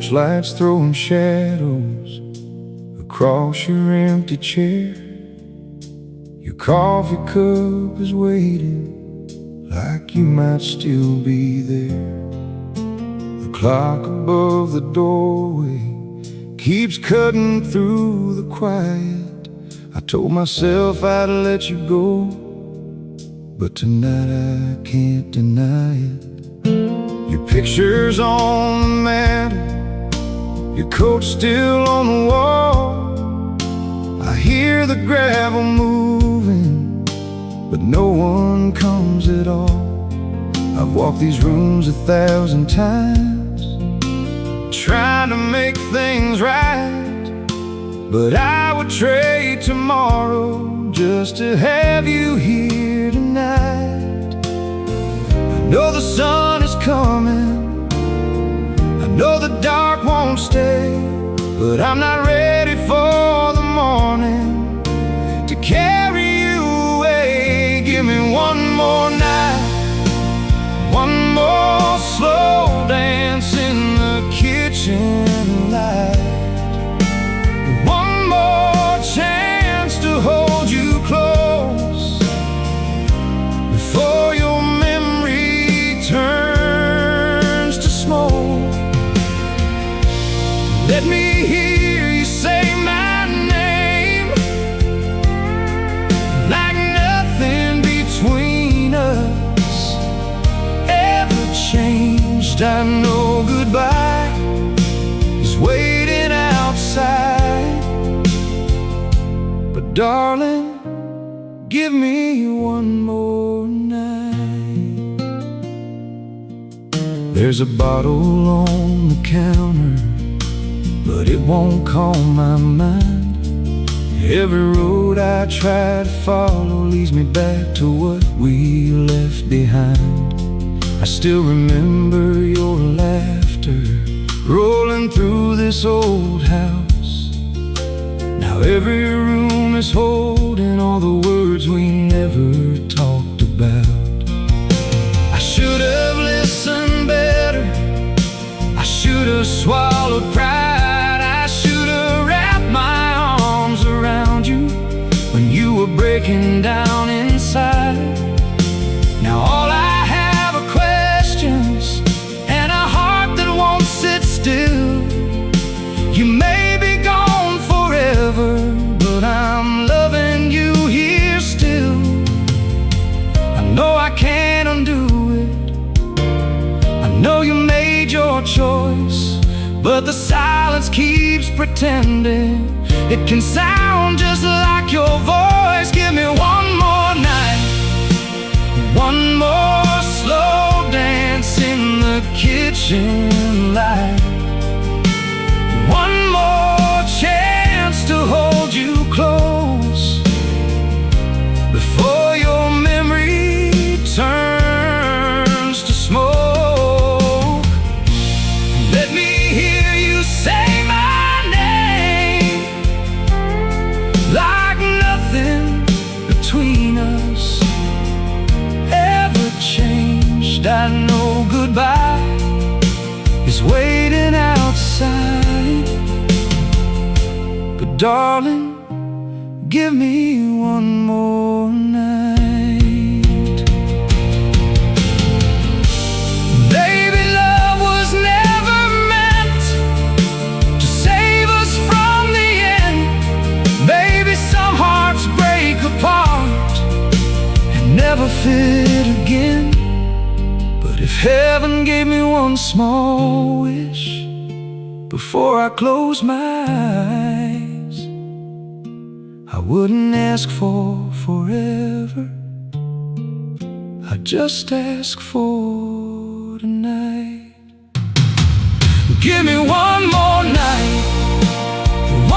porch lights throwing shadows across your empty chair. Your coffee cup is waiting like you might still be there. The clock above the doorway keeps cutting through the quiet. I told myself I'd let you go, but tonight I can't deny it. Your picture's on the mantle, your coat's still on the wall. I hear the gravel moving, but no one comes at all. I've walked these rooms 1,000 times, trying to make things right, but I would trade tomorrow just to have you here tonight. I know the sun is coming, I know the dark won't stay, but I'm not ready for the morning to carry you away. Give me one more night, one more slow dance in the kitchen light, one more chance to hold you close before your memory turns to smoke. Let me hear you say my name, like nothing between us ever changed. I know goodbye is waiting outside, but darling, give me one more night. There's a bottle on the counter, but it won't calm my mind. Every road I try to follow leads me back to what we left behind. I still remember your laughter rolling through this old house. Now every room is holding all the words we never talked about. I should have listened better, I should have swallowed pride, I should have wrapped my arms around you when you were breaking down inside. Now all I have are questions and a heart that won't sit still. You may be gone forever, but I'm loving you here still. I know I can't undo it, I know you made your choice, but the silence keeps pretending it can sound just like your voice. Give me one more night, one more slow dance in the kitchen light, one more chance to hold you close before your memory turns to smoke. Let me hear you say my name, like nothing between us ever changed. I know goodbye is waiting outside, but darling, give me one more night. Baby, love was never meant to save us from the end. Baby, some hearts break apart and never fit again. But if heaven gave me one small wish before I close my eyes, I wouldn't ask for forever, I'd just ask for tonight. Give me one more night,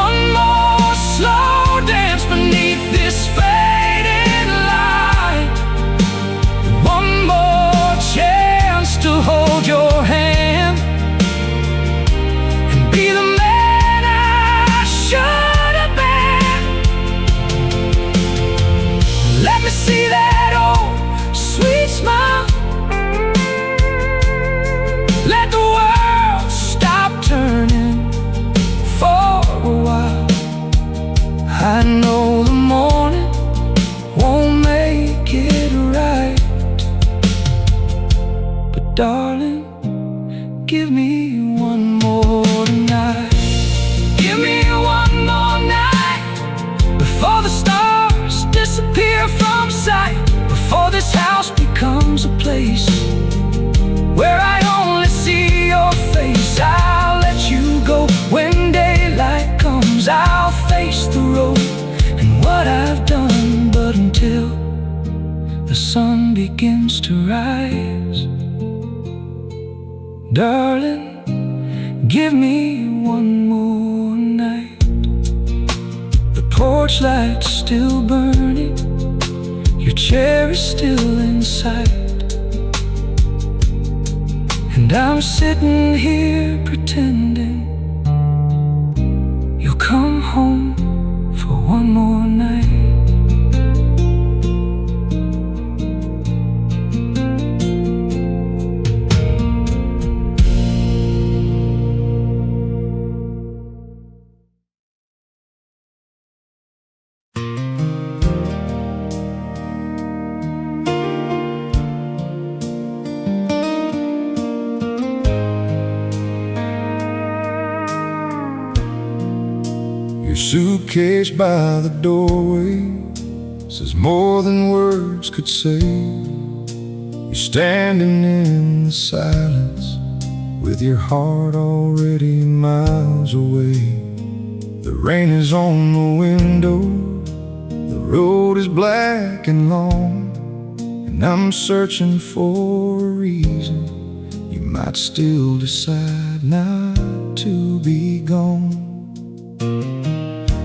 one more slow dance beneath this fading light, one more chance to hold your hand and be the man I should have been. Let me see that old sweet smile, let the world stop turning. begins to rise. Darling, give me one more night. The porch light's still burning, your chair is still in sight, and I'm sitting here pretending you'll come home for one more night. Your suitcase by the doorway says more than words could say. You're standing in the silence with your heart already miles away. The rain is on the window, the road is black and long, and I'm searching for a reason you might still decide not to be gone.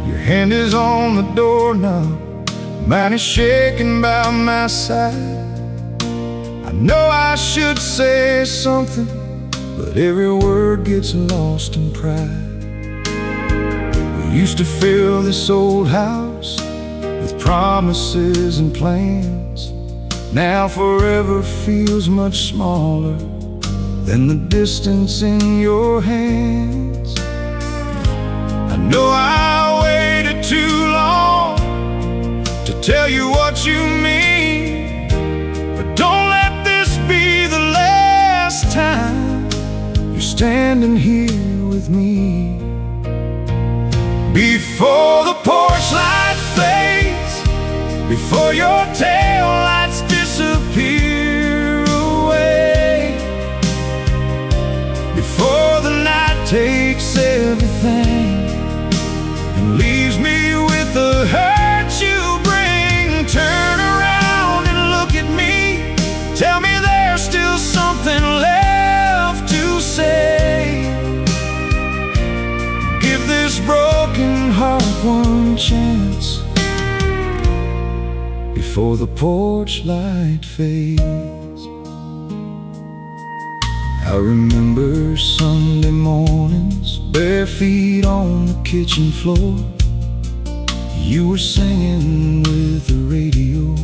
Your hand is on the doorknob, mine is shaking by my side. I know I should say something, but every word gets lost in pride. We used to fill this old house with promises and plans. Now forever feels much smaller than the distance in your hands. I know I waited too long to tell you what you mean, but don't let this be the last time you're standing here with me. Before the porch light fades, before your tail lights disappear away, before the night takes everything and leaves me with the hurt you bring, turn around and look at me. Tell me there's still something left to say. Give this broken heart one chance before the porch light fades. I remember Sunday mornings, bare feet on the kitchen floor. You were singing with the radio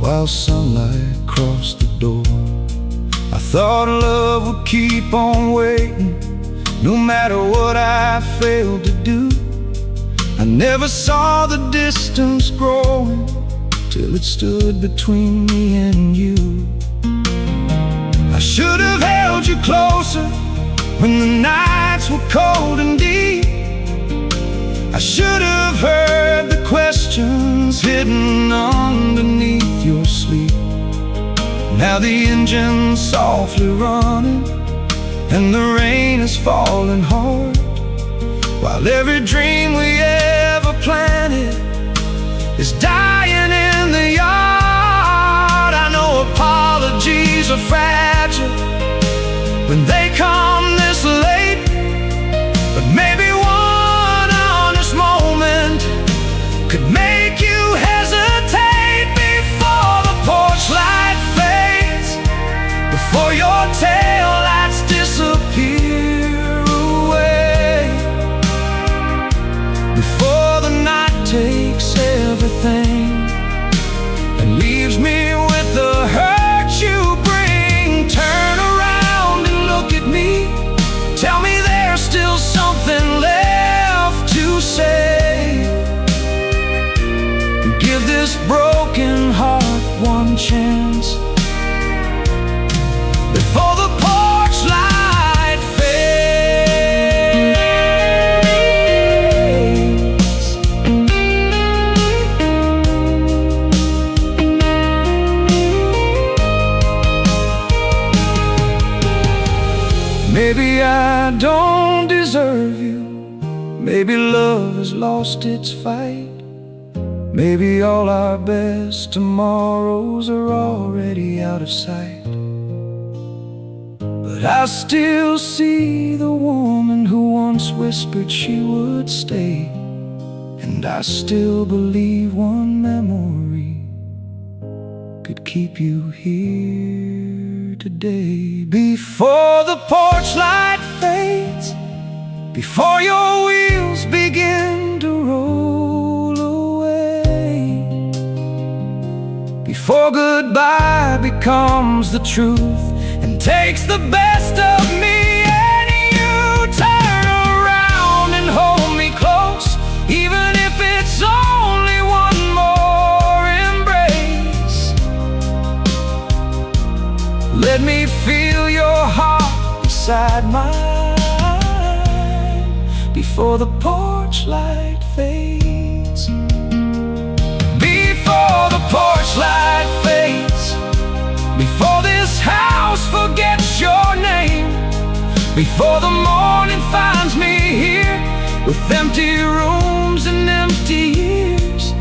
while sunlight crossed the door. I thought love would keep on waiting, no matter what I failed to do. I never saw the distance growing till it stood between me and you. I should have held you closer when the nights were cold and deep. I should have heard the questions hidden underneath your sleep. Now the engine's softly running and the rain is falling hard, while every dream we ever planted is dying in the yard. I know apologies are fragile when they come this late, but maybe one honest moment could make you hesitate. Before the porch light fades, before your tail lights disappear away, before the night takes everything and leaves me with the hurt you bring, turn around and look at me. Tell me there's still something left to say. Give this broken heart one chance before the porch light fades. Maybe I don't deserve you, maybe love has lost its fight, Maybe all our best tomorrows are already out of sight, but I still see the woman who once whispered she would stay. And I still believe one memory could keep you here today. Before the porch light fades, before your wheels begin to roll away, before goodbye becomes the truth and takes the best of me, and you turn around and hold me close, even if it's only one more embrace. Let me feel your heart beside mine before the porch light fades. Before the porch light fades, before this house forgets your name, before the morning finds me here with empty rooms and empty years,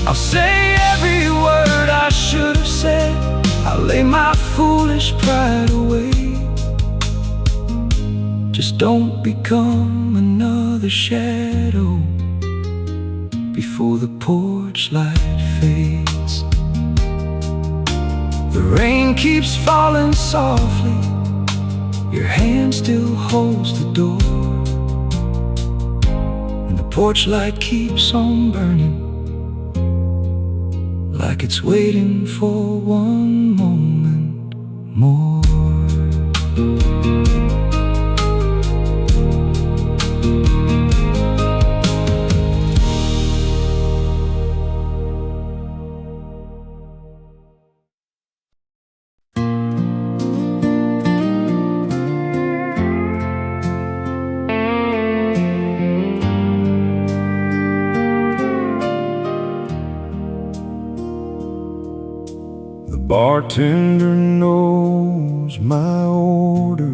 I'll say every word I should have said. I'll lay my foolish pride away. Just don't become another shadow before the porch light fades. The rain keeps falling softly, your hand still holds the door, and the porch light keeps on burning like it's waiting for one moment more. Bartender knows my order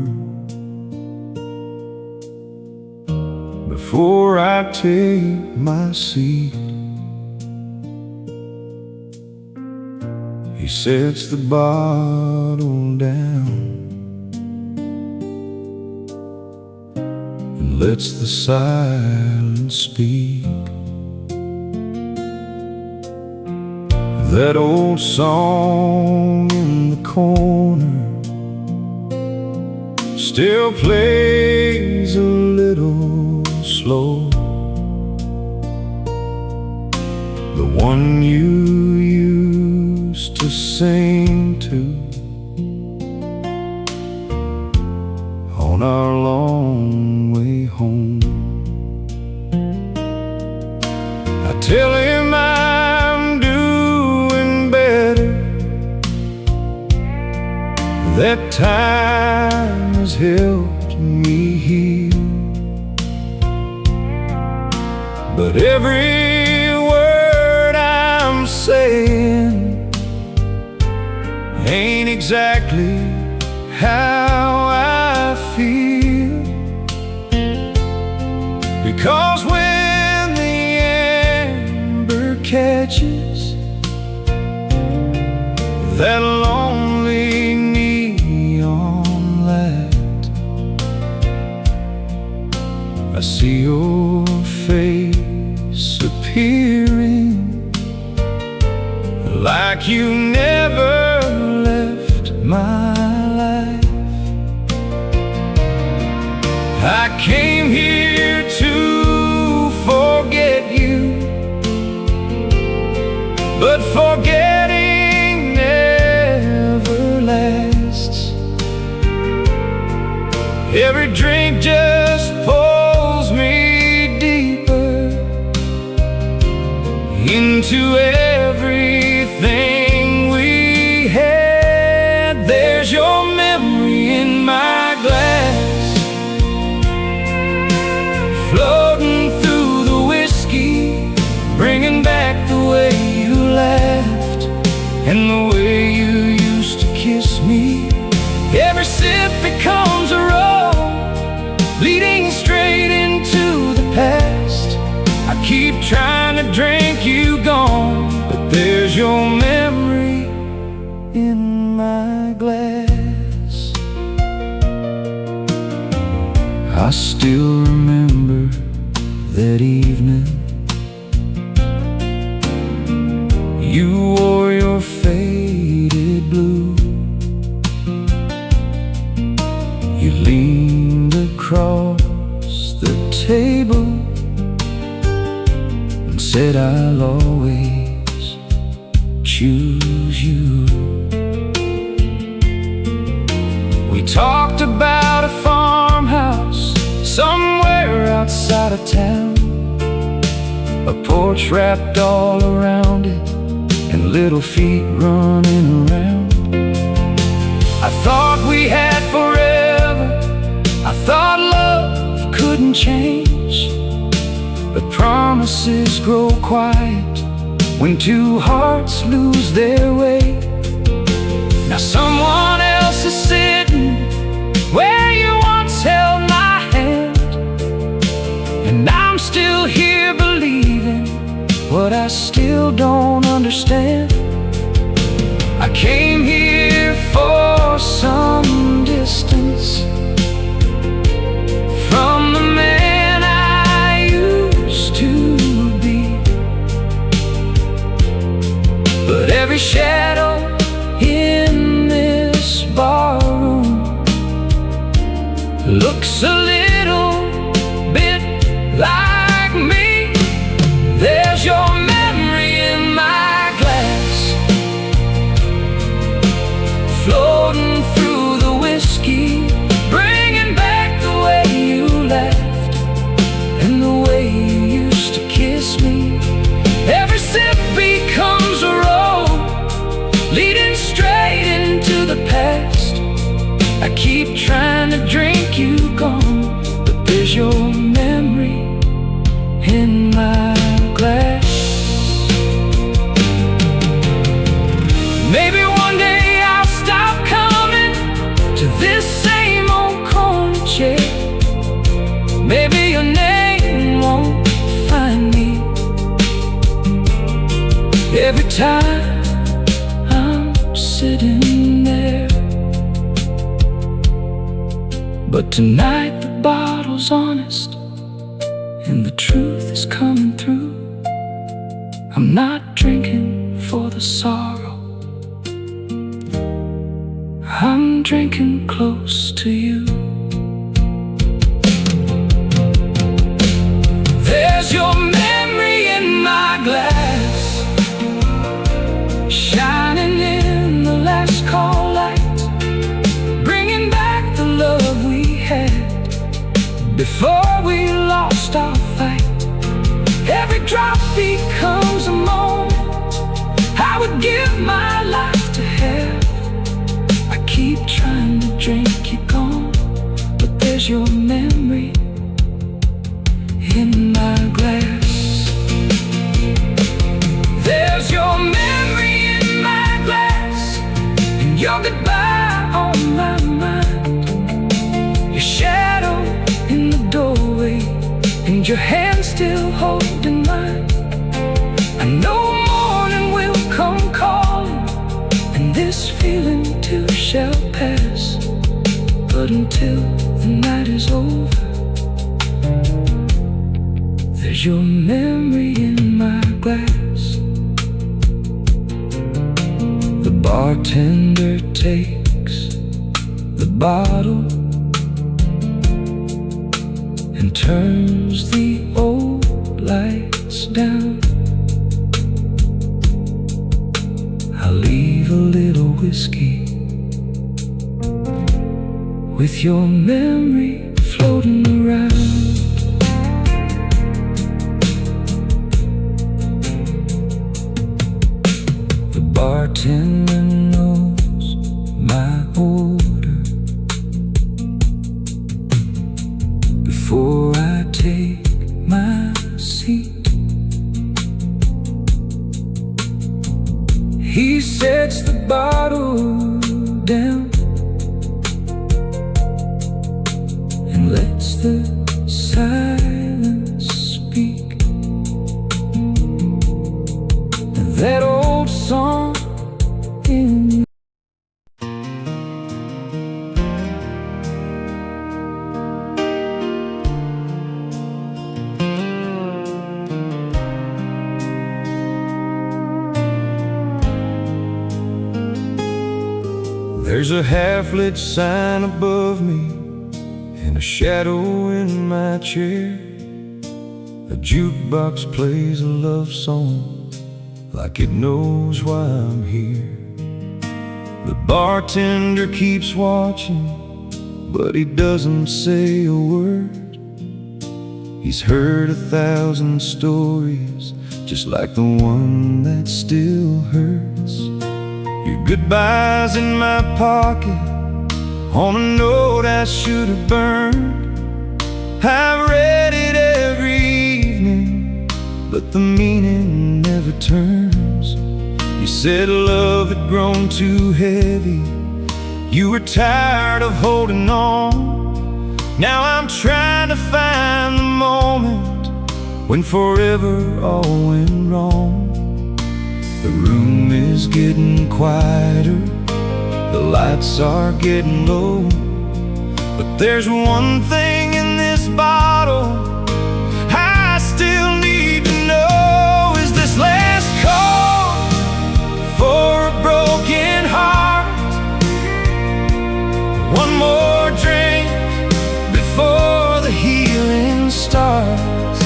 before I take my seat. He sets the bottle down and lets the silence speak. That old song in the corner still plays a little slow, the one you used to sing to on our long way home. I tell him I'm doing better, that time has helped me heal, but every word I'm saying ain't exactly how I feel, because when the ember catches that lonely neon light, I see your face appearing like you never left my life. I came here to forget you, but forgetting never lasts. Every drink just pulls me deeper into everything we had. There's your memory in my glass, floating through the whiskey, bringing back the way you laughed and the way you used to kiss me. Every sip becomes a road leading straight into the past. I keep trying to drink you gone, that evening. You wore your faded blue. You leaned across the table and said, I'll always choose you. We talked about a farmhouse somewhere outside of town, a porch wrapped all around it, and little feet running around. I thought we had forever, I thought love couldn't change, but promises grow quiet when two hearts lose their way. Now someone else is sitting where you once held my hand, and I'm still here believing what I still don't understand. I came here for some distance from the man I used to be, but every shadow in this barroom looks a little bit like me. There's your memory in my glass, floating through the whiskey, bringing back the way you laughed and the way you used to kiss me. Every sip becomes a road leading straight into the past. I keep trying to drink you gone, but there's your memory in my glass. Maybe one day I'll stop coming to this same old corner chair. Maybe your name won't find me every time I'm sitting there. But tonight the bottle's honest and the truth is coming through. I'm not drinking for the sorrow, I'm drinking close to you. There's your memory in my glass, shining in the last call light, bringing back the love we had before we lost our fight. Every drop becomes a moment I would give my life to have. I keep trying to drink you gone, but there's your memory in my glass. There's your memory in my glass, and your goodbye on my mind. Your shadow in the doorway, and your hand still holding mine. I know morning will come calling, and this feeling too shall pass. But until the night is over, there's your memory in my glass. The bartender takes the bottle and turns the old lights down. I'll leave a little whiskey with your memory floating around. The bartender knows my order before I take my seat. He sets the bottle down and lets the silence speak. And that old song in There's a half-lit sign above me and a shadow in my chair. A jukebox plays a love song like it knows why I'm here. The bartender keeps watching, but he doesn't say a word. He's heard 1,000 stories, just like the one that still hurts. Your goodbye's in my pocket, on a note I should have burned. I've read it every evening, but the meaning never turns. You said love had grown too heavy, you were tired of holding on. Now I'm trying to find the moment when forever all went wrong. The room is getting quieter, the lights are getting low, but there's one thing in this bottle I still need to know. Is this last call for a broken heart? One more drink before the healing starts.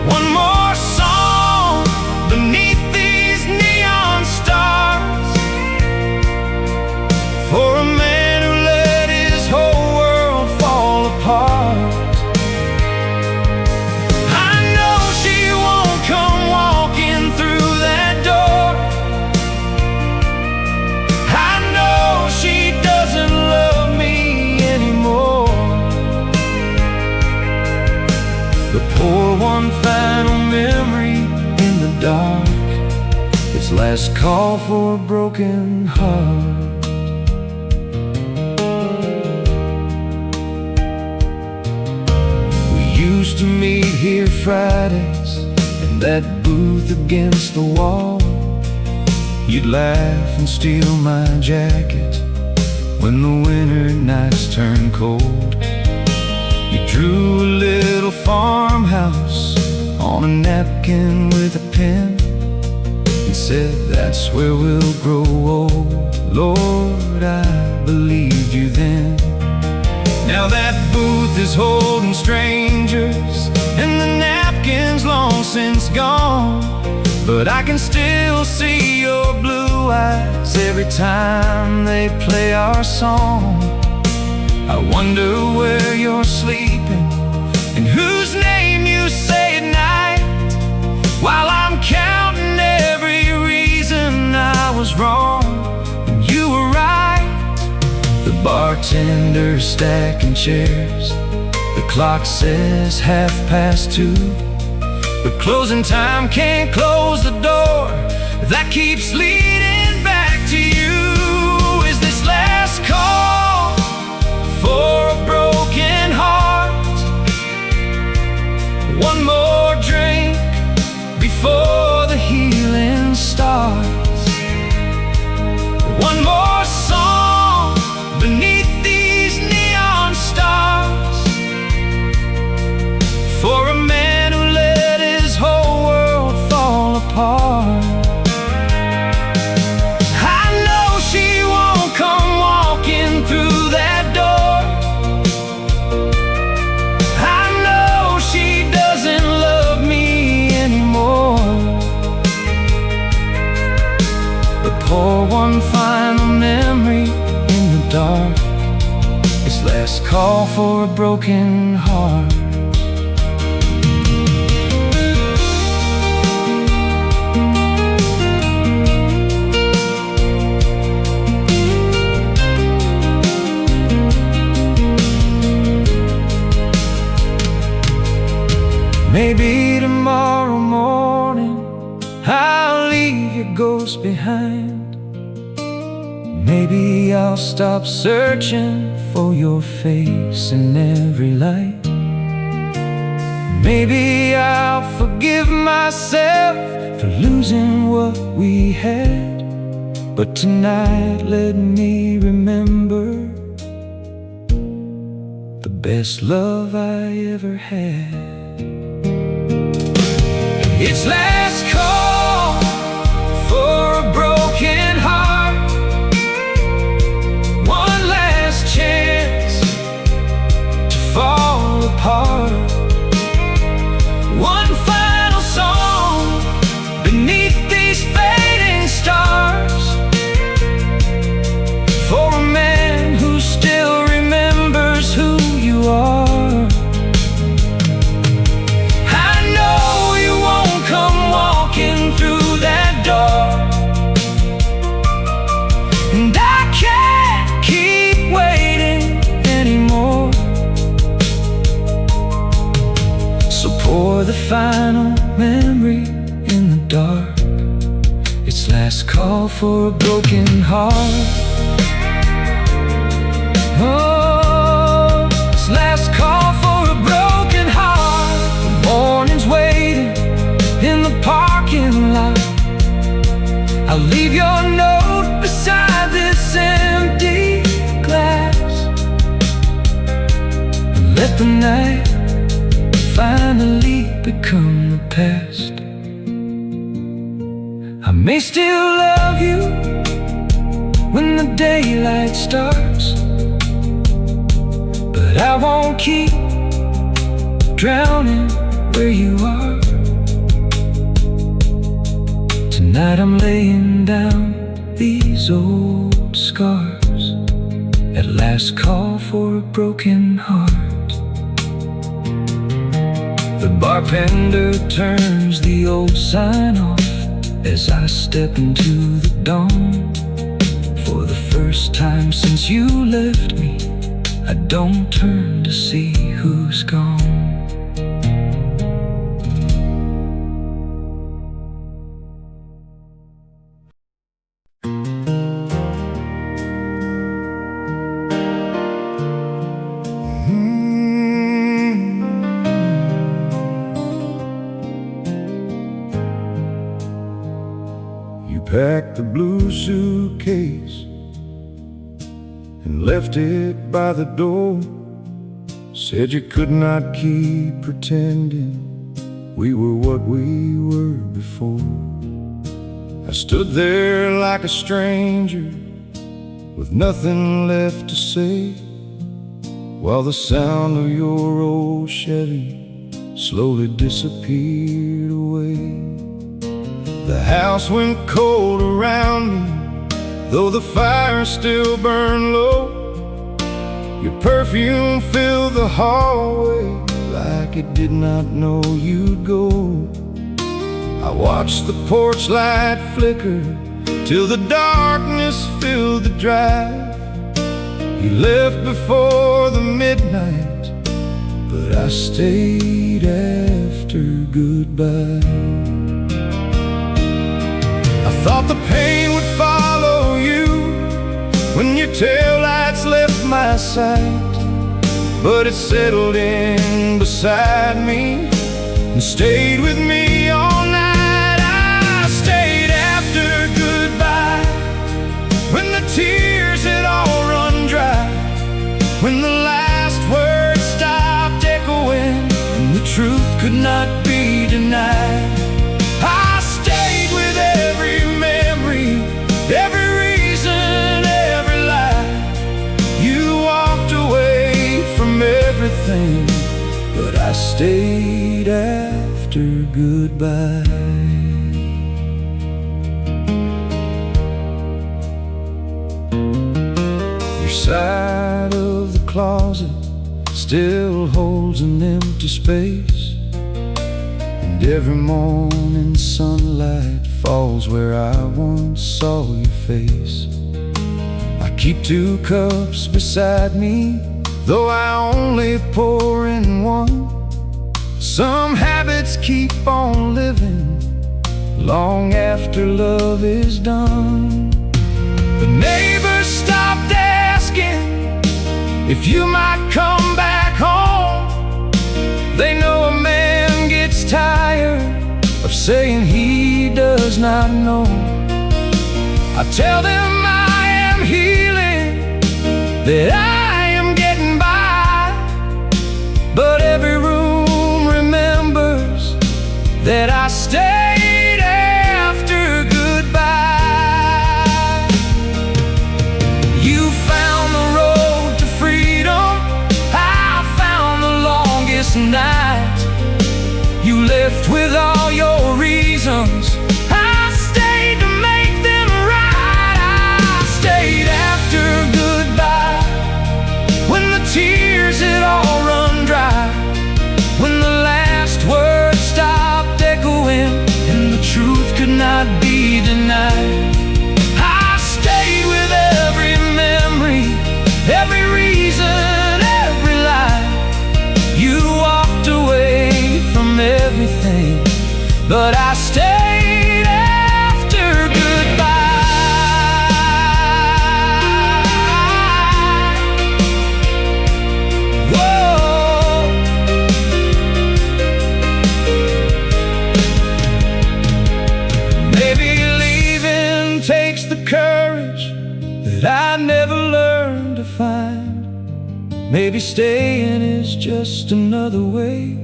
One more song beneath these neon stars, for a man who let his whole world fall apart. I know she won't come walking through that door. I know she doesn't love me anymore. But pour one final memory in the dark. It's last call for a broken heart. We used to meet here Fridays in that booth against the wall. You'd laugh and steal my jacket when the winter nights turned cold. You drew a little farmhouse on a napkin with a pen and said, that's where we'll grow old. Lord, I believed you then. Now that booth is holding strangers and the napkin's long since gone, but I can still see your blue eyes every time they play our song. I wonder where you're sleeping and whose name you say at night, while I'm counting every reason I was wrong and you were right. The bartender's stacking chairs, the clock says 2:30, but closing time can't close the door that keeps leading back to you. Is this last call for a broken heart? One more drink before the healing starts. One more song beneath these neon stars, for a man who let his whole world fall apart. I know she won't come walking through that door. I know she doesn't love me anymore. But pour one final memory in the dark. It's last call for a broken heart. Maybe tomorrow morning I'll leave your ghost behind. Maybe I'll stop searching for your face in every light. Maybe I'll forgive myself for losing what we had. But tonight let me remember the best love I ever had. It's last call for a broken heart. for the final memory in the dark. It's last call for a broken heart. Oh, it's last call for a broken heart. The morning's waiting in the parking lot. I'll leave your note beside this empty glass, and let the night finally become the past. I may still love you when the daylight starts, but I won't keep drowning where you are. Tonight I'm laying down these old scars, at last call for a broken heart. The bartender turns the old sign off as I step into the dawn. For the first time since you left me, I don't turn to see who's gone. Packed the blue suitcase and left it by the door. Said you could not keep pretending we were what we were before. I stood there like a stranger with nothing left to say, while the sound of your old Chevy slowly disappeared away. The house went cold around me, though the fire still burned low. Your perfume filled the hallway like it did not know you'd go. I watched the porch light flicker till the darkness filled the drive. You left before the midnight, but I stayed after goodbye. I thought the pain would follow you when your taillights left my sight, but it settled in beside me and stayed with me all night. I stayed after goodbye when the tears had all run dry, when the last words stopped echoing and the truth could not be denied. Every reason, every lie. You walked away from everything, but I stayed after goodbye. Your side of the closet still holds an empty space, and every morning sunlight falls where I once saw your face. I keep 2 cups beside me, though I only pour in one. Some habits keep on living long after love is done. The neighbors stopped asking if you might come back home. They know a man gets tired of saying he does not know. I tell them I am healing, that I am getting by, but every room remembers that I stayed after goodbye. You found the road to freedom, I found the longest night. You left with all your reasons, I stayed to make them right. I stayed after goodbye when the tears had all run dry, when the last words stopped echoing and the truth could not be denied. I stayed with every memory, every reason, every lie. You walked away from Maybe staying is just another way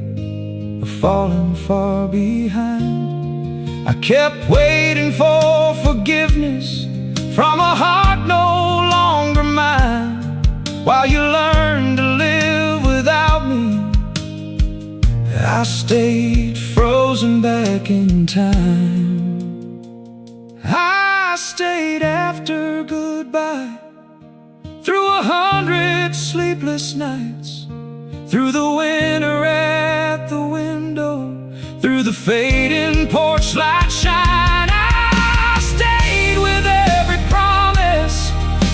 of falling far behind. I kept waiting for forgiveness from a heart no longer mine, while you learned to live without me. I stayed frozen back in time. I stayed after goodbye, through 100 sleepless nights, through the winter at the window, through the fading porch light shine. I stayed with every promise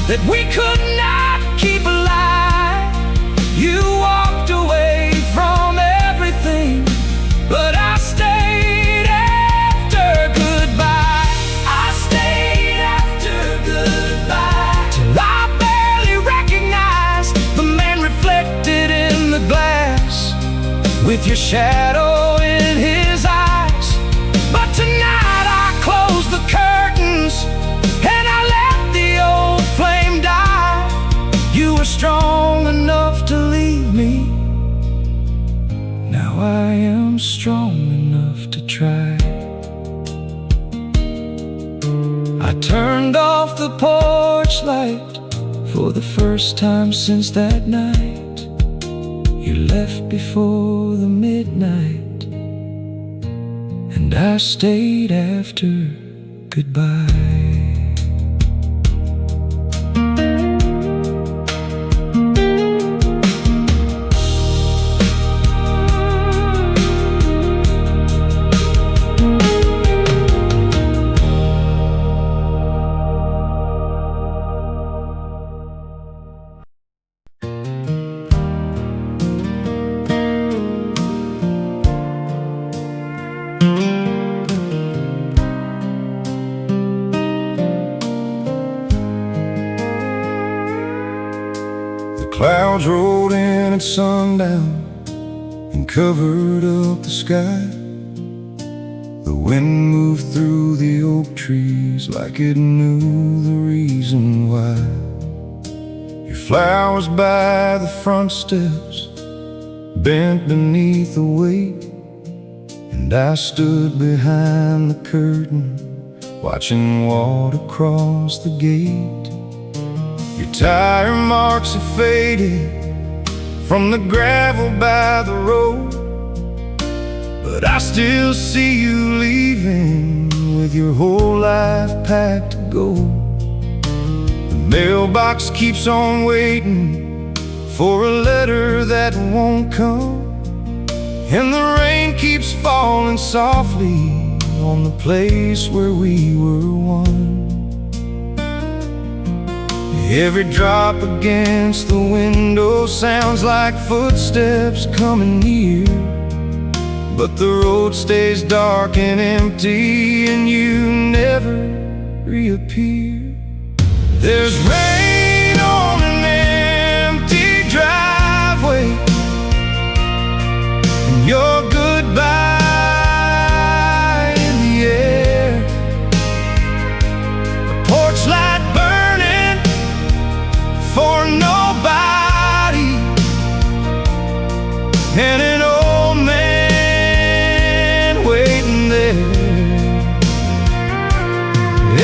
that we could not keep alive. You walked away from everything, but I stayed after goodbye. I stayed after goodbye, till I barely recognized the man reflected in the glass, with your shadow in his eyes. But tonight I closed the curtains and I let the old flame die. You were strong enough to leave me, now I am strong enough to try. I turned off the porch light for the first time since that night. You left before the midnight, and I stayed after goodbye. Clouds rolled in at sundown and covered up the sky. The wind moved through the oak trees like it knew the reason why. Your flowers by the front steps bent beneath the weight, and I stood behind the curtain watching water cross the gate. Your tire marks have faded from the gravel by the road, but I still see you leaving with your whole life packed to go. The mailbox keeps on waiting for a letter that won't come, and the rain keeps falling softly on the place where we were one. Every drop against the window sounds like footsteps coming near, but the road stays dark and empty and you never reappear. There's rain on an empty driveway, and your goodbye in the air. The porch light burning for nobody, and an old man waiting there.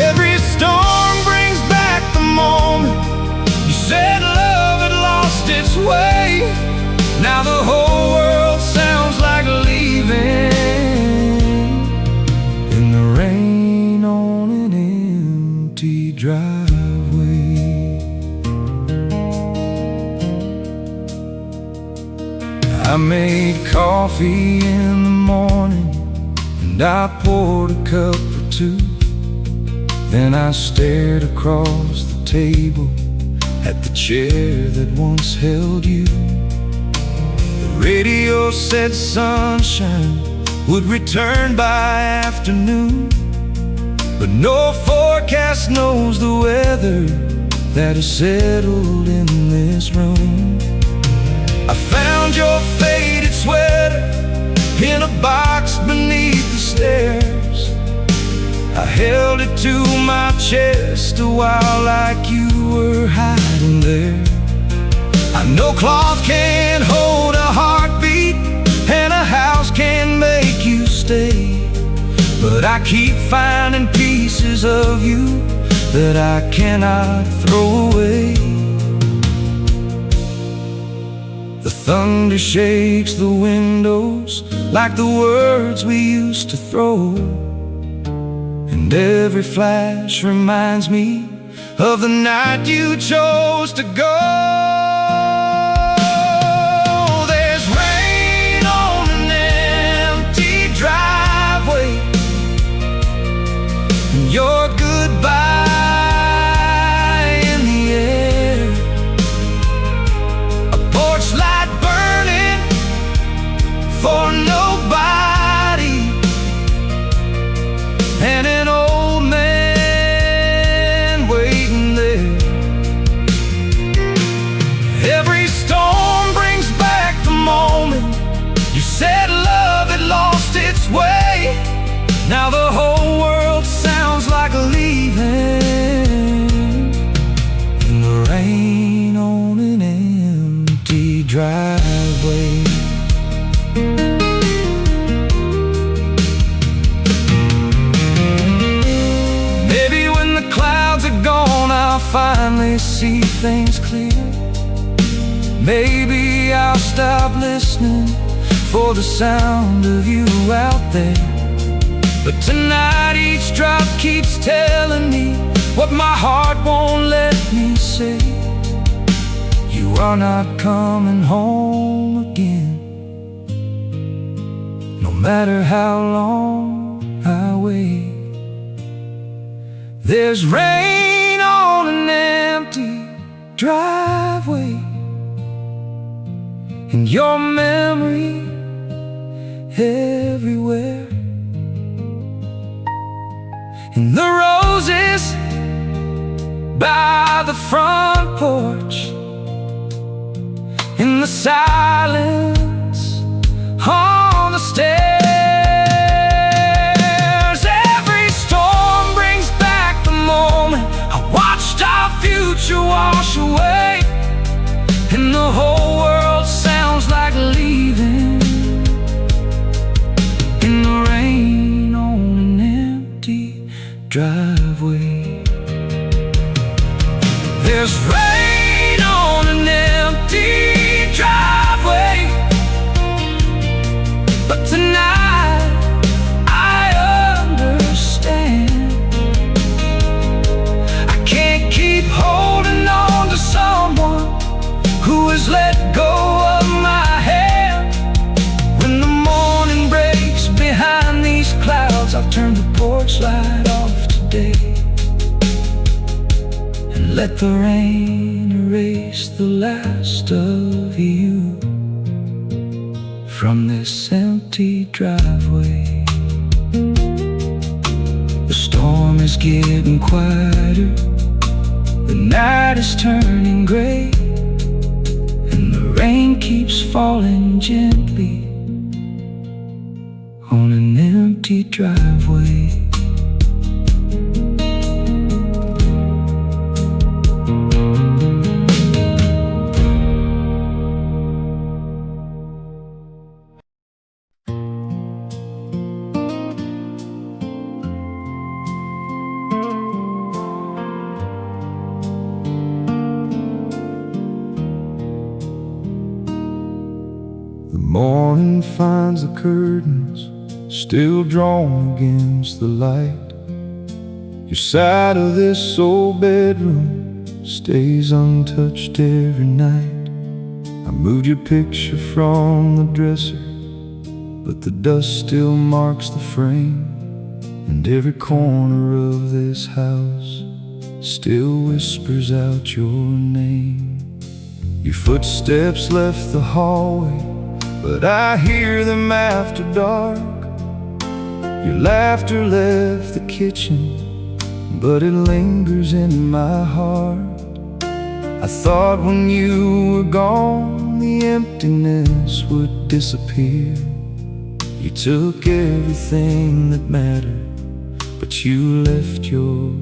Every storm brings back the moment you said love had lost its way. Now the whole world sounds like leaving in the rain on an empty driveway. I made coffee in the morning and I poured a cup for two. Then I stared across the table at the chair that once held you. The radio said sunshine would return by afternoon, but no forecast knows the weather that has settled in this room. I found your faded sweater in a box beneath the stairs. I held it to my chest a while like you were hiding there. I know cloth can't hold a heartbeat, and a house can't make you stay, but I keep finding pieces of you that I cannot throw away. The thunder shakes the windows like the words we used to throw, and every flash reminds me of the night you chose to go. There's rain on an empty driveway, and your goodbye in the air. A porch light burning for nobody, and an old man waiting there. Every storm brings back the moment you said love had lost its way. Now the whole world sounds like leaving in the rain on an empty driveway. Maybe when the clouds are gone, I'll finally see things clear. Maybe I'll stop listening for the sound of you out there. But tonight each drop keeps telling me what my heart won't let me say. You are not coming home again, no matter how long I wait. There's rain on an empty driveway, and your memory everywhere. And the roses by the front porch, in the silence on the stairs. Every storm brings back the moment I watched our future wash away, and the whole world sounds like leaving in the rain on an empty driveway. There's rain on an empty driveway, but tonight I understand. I can't keep holding on to someone who has let go of my hand. When the morning breaks behind these clouds, I'll turn the porch light off today, and let the rain erase the last of you from this empty driveway. The storm is getting quieter, the night is turning gray, and the rain keeps falling gently on an empty driveway. The morning finds the curtains still drawn against the light. Your side of this old bedroom stays untouched every night. I moved your picture from the dresser, but the dust still marks the frame, and every corner of this house still whispers out your name. Your footsteps left the hallway, but I hear them after dark. Your laughter left the kitchen, but it lingers in my heart. I thought when you were gone, the emptiness would disappear. You took everything that mattered, but you left your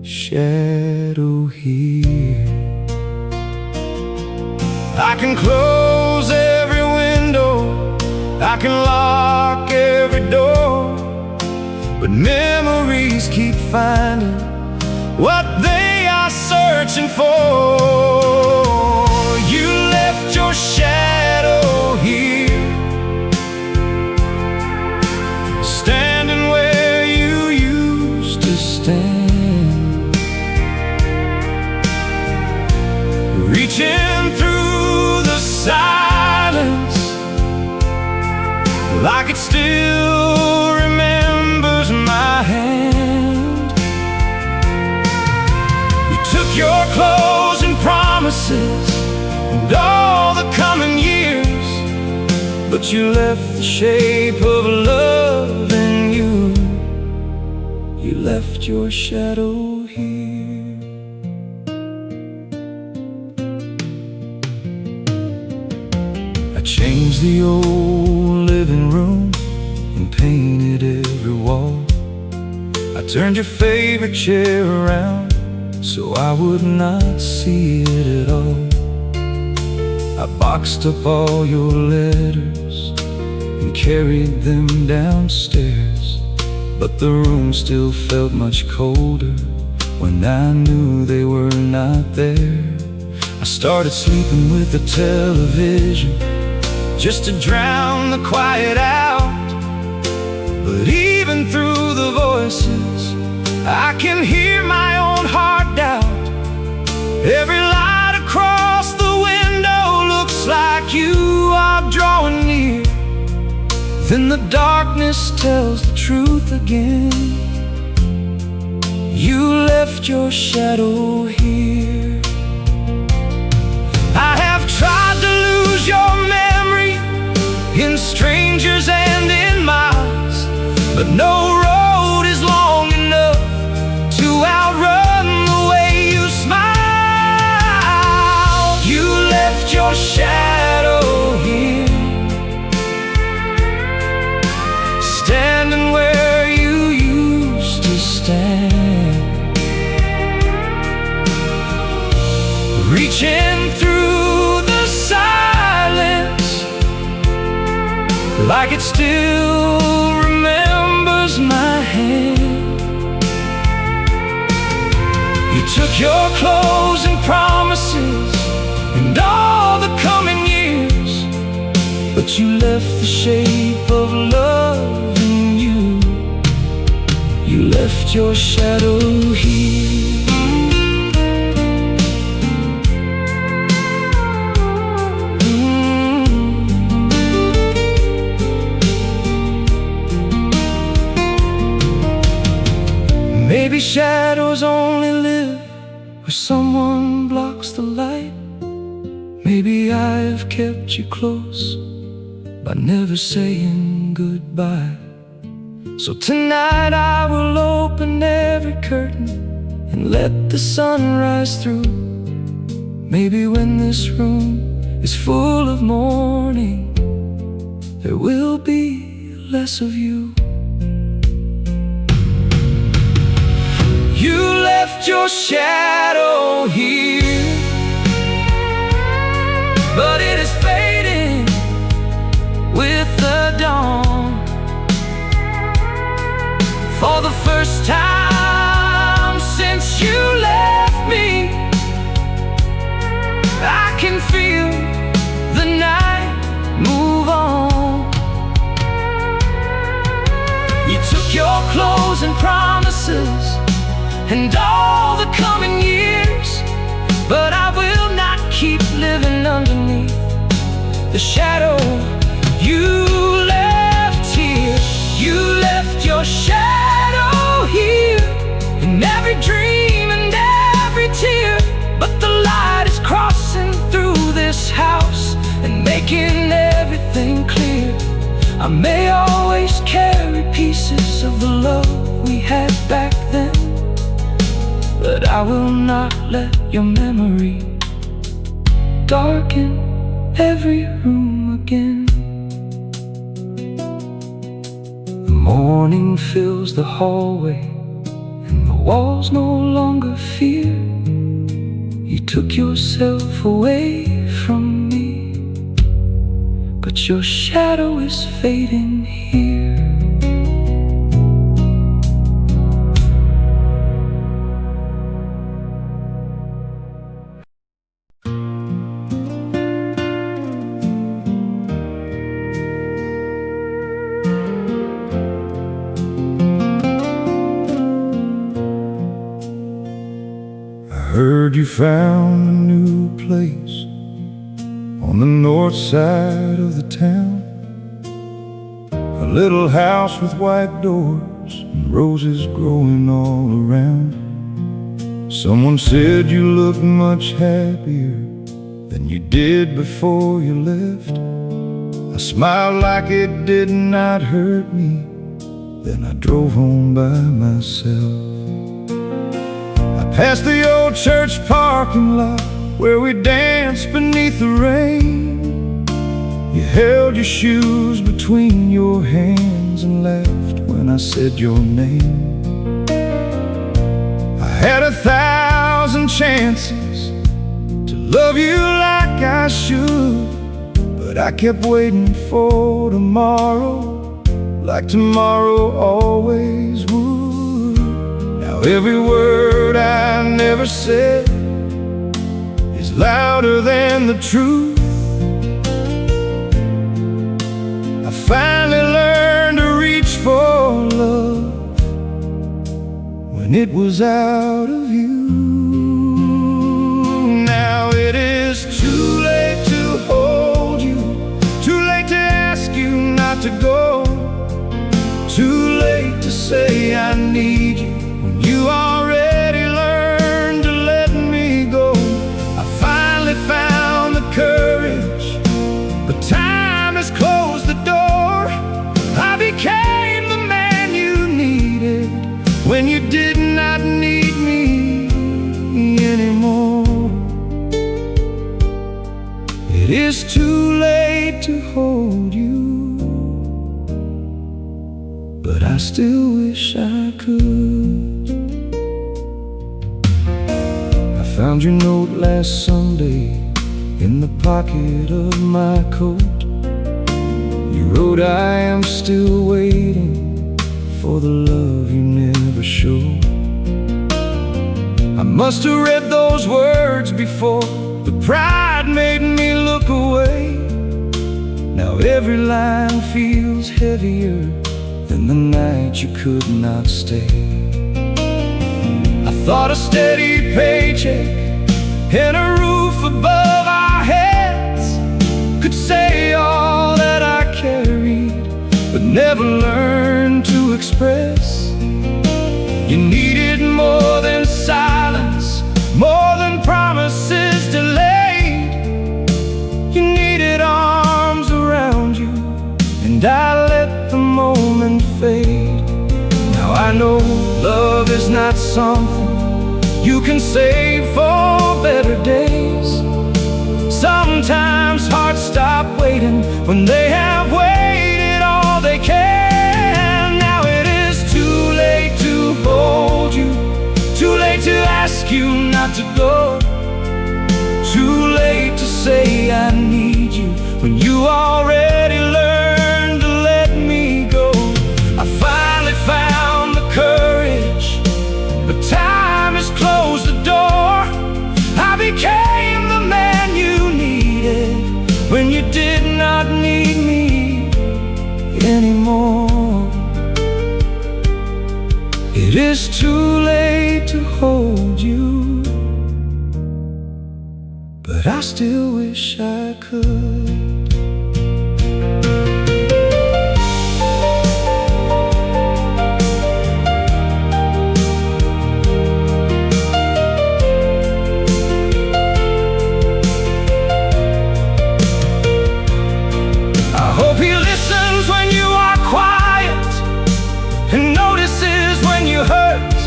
shadow here. I can close every window, I can lock every door, but memories keep finding what they are searching for. You left your shadow here, standing where you used to stand, reaching through the silence like it still remembers my hand. You took your clothes and promises and all the coming years, but you left the shape of love in you. You left your shadow here. I changed the old living room and painted every wall. I turned your favorite chair around so I would not see it at all. I boxed up all your letters and carried them downstairs, but the room still felt much colder when I knew they were not there. I started sleeping with the television just to drown the quiet out, but even through the voices I can hear my own heart doubt. Every light across the window looks like you are drawing near. Then the darkness tells the truth again. You left your shadow here. I have tried to lose your memory in strangers and in miles, but no road is long enough to outrun the way you smile. You left your shadow here, standing where you used to stand, reaching through the silence like it still remembers my hand. You took your clothes and promises and all the coming years, but you left the shape of love in you. You left your shadow here. Maybe shadows only live where someone blocks the light. Maybe I've kept you close by never saying goodbye. So tonight I will open every curtain and let the sun rise through. Maybe when this room is full of morning, there will be less of you. You left your shadow here, but it is fading with the dawn. For the first time since you left me, I can feel the night move on. You took your clothes and promises and all the coming years, but I will not keep living underneath the shadow you left here. You left your shadow here in every dream and every tear, but the light is crossing through this house and making everything clear. I may always carry pieces of the love we had back then, but I will not let your memory darken every room again. The morning fills the hallway and the walls no longer fear. You took yourself away from me. 'cause your shadow is fading here. Heard you found a new place on the north side of the town, a little house with white doors and roses growing all around. Someone said you looked much happier than you did before you left. I smiled like it did not hurt me, then I drove home by myself. Past the old church parking lot where we danced beneath the rain. You held your shoes between your hands and laughed when I said your name. I had 1,000 chances to love you like I should, but I kept waiting for tomorrow, like tomorrow always would. Now every word I never said is louder than the truth. I finally learned to reach for love when it was out of you. Now it is too late to hold you, too late to ask you not to go, too late to say I need you when you already learned to let me go. I finally found the courage, but time has closed the door. I became the man you needed when you did not need me anymore. It is too late to hold you, but I still wish I could. I found your note last Sunday in the pocket of my coat. You wrote, I am still waiting for the love you never showed. I must have read those words before, but pride made me look away. Now every line feels heavier than the night you could not stay. I thought a steady paycheck and a roof above our heads could say all that I carried, but never learned to express. You needed more than silence, more than promises delayed. You needed arms around you, and I let the moment fade. Now I know love is not something you can save for better days. Sometimes hearts stop waiting when they have waited all they can. Now it is too late to hold you, too late to ask you not to go, too late to say I need you when you already learned to let me go. I finally found the courage, but time has closed the door. I became the man you needed when you did not need me anymore. It is too late to hold you, but I still wish I could. I hope he listens when you are quiet and notices when you hurt.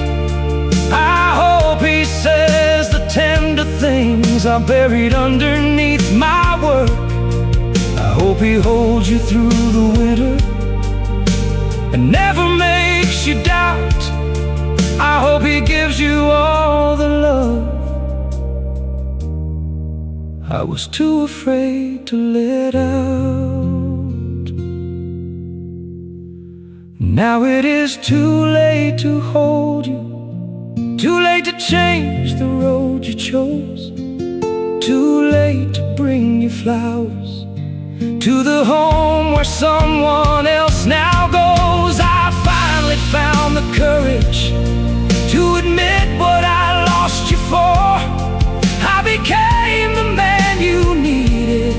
I hope he says the tender things are buried underneath my work. I hope he holds you through the winter and never makes you doubt. I hope he gives you all the love I was too afraid to let out. Now it is too late to hold you, too late to change the road you chose, too late to bring you flowers to the home where someone else now goes. I finally found the courage to admit what I lost you for. I became the man you needed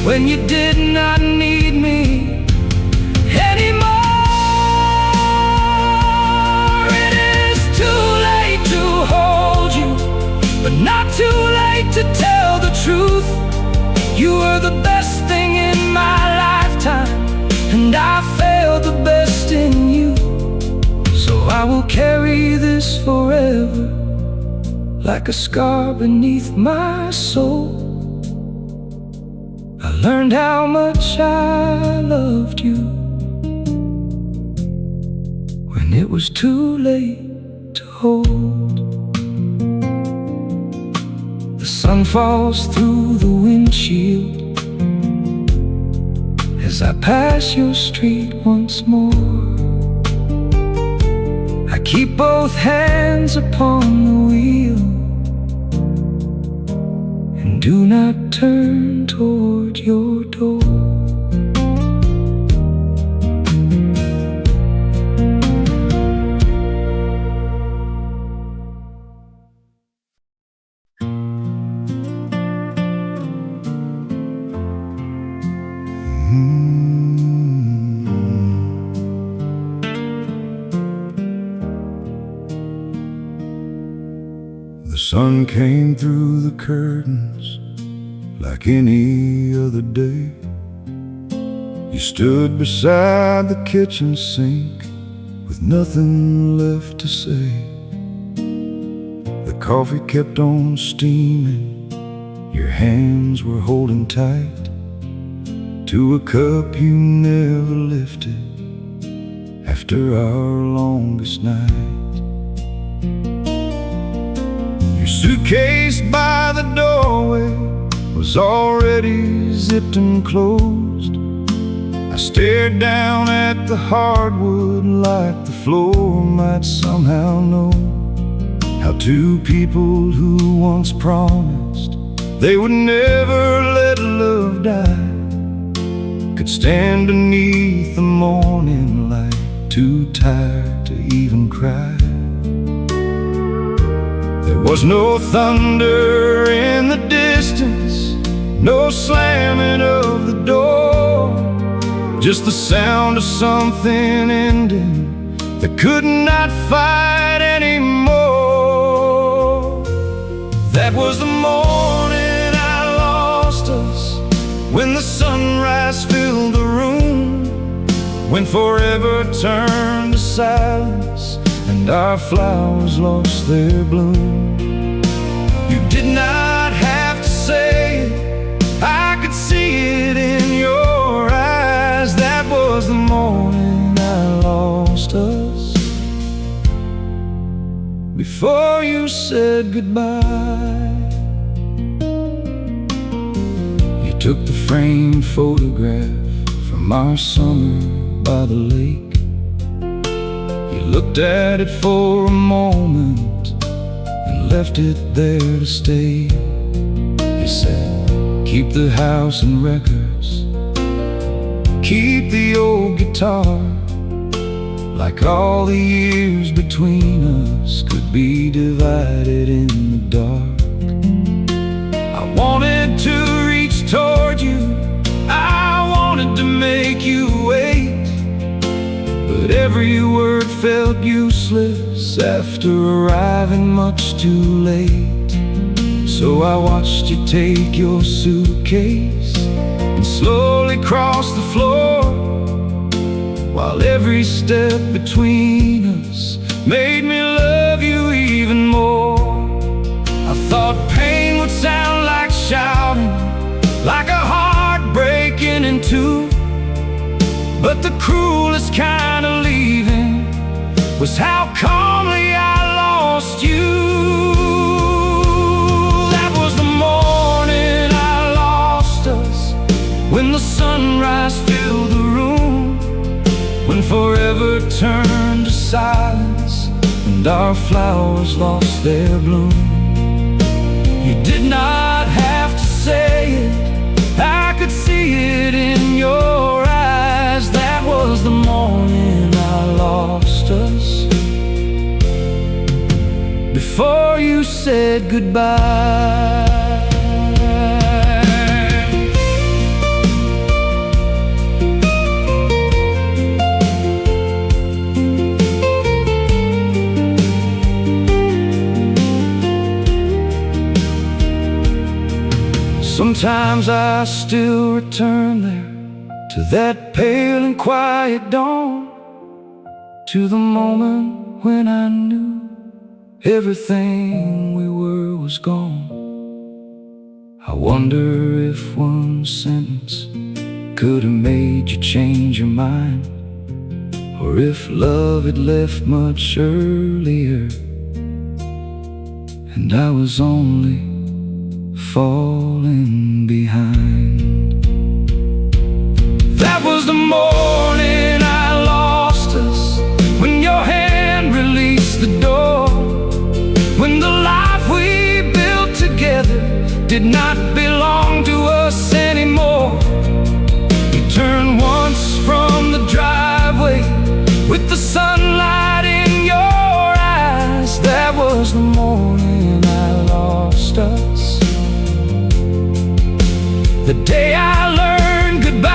when you did not need me anymore. It is too late to hold you, but not too late to tell the truth. You were the best thing in my lifetime, and I failed the best in you. So I will carry this forever, like a scar beneath my soul. I learned how much I loved you when it was too late to hold. The sun falls through the windshield as I pass your street once more. I keep both hands upon the wheel and do not turn toward your door. The sun came through the curtains like any other day. You stood beside the kitchen sink with nothing left to say. The coffee kept on steaming, your hands were holding tight to a cup you never lifted after our longest night. Suitcase by the doorway was already zipped and closed. I stared down at the hardwood like the floor might somehow know how two people who once promised they would never let love die could stand beneath the morning light, too tired to even cry. There was no thunder in the distance, no slamming of the door, just the sound of something ending that could not fight anymore. That was the morning I lost us, when the sunrise filled the room, when forever turned to silence and our flowers lost their bloom. You did not have to say it, I could see it in your eyes. That was the morning I lost us, before you said goodbye. You took the framed photograph from our summer by the lake. Looked at it for a moment and left it there to stay. You said, keep the house and records, keep the old guitar, like all the years between us could be divided in the dark. I wanted to reach toward you, I wanted to make you wait, but every word felt useless after arriving much too late. So I watched you take your suitcase and slowly cross the floor, while every step between us made me love you even more. I thought pain would sound like shouting, like a heart breaking in two, but the cruelest kind of leaving was how calmly I lost you. That was the morning I lost us, when the sunrise filled the room, when when forever turned to silence and our flowers lost their bloom. You did not have to say it, I could see it in your eyes. That was the morning I lost us, before you said goodbye. Sometimes I still return there, to that pale and quiet dawn, to the moment when I knew everything we were was gone. I wonder if one sentence could have made you change your mind, or if love had left much earlier and I was only falling behind. That was the morning I lost us, when your hand released the door, when the life we built together did not belong to us anymore. You turned once from the driveway with the sunlight in your eyes. That was the morning I lost us, the day I learned goodbye.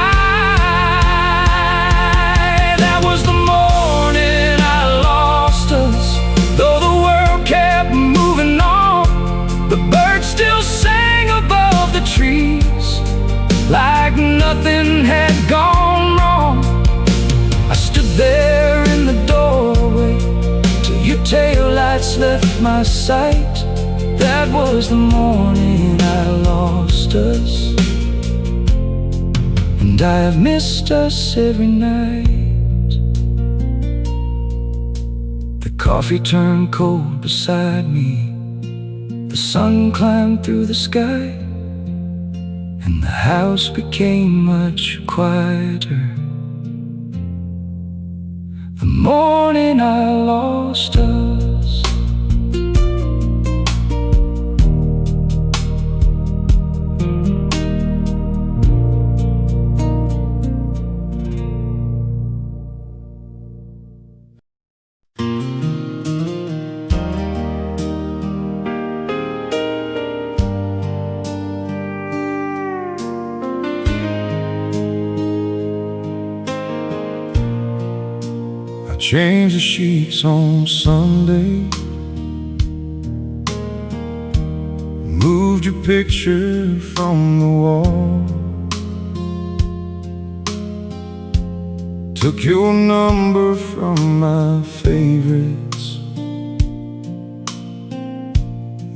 That was the morning I lost us, though the world kept moving on. The birds still sang above the trees, like nothing had gone wrong. I stood there in the doorway till your taillights left my sight. That was the morning I lost us, and I have missed us every night. The coffee turned cold beside me, the sun climbed through the sky, and the house became much quieter the morning I lost us. Change the sheets on Sunday, moved your picture from the wall, took your number from my favorites,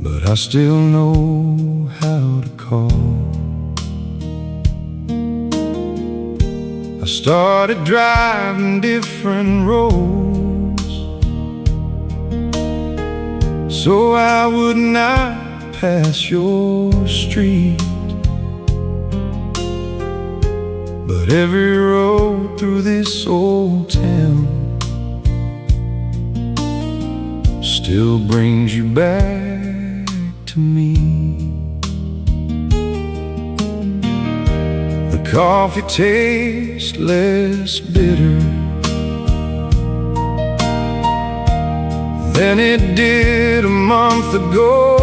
but I still know how to call. I started driving different roads so I would not pass your street, but every road through this old town still brings you back to me. The coffee tastes less bitter than it did a month ago.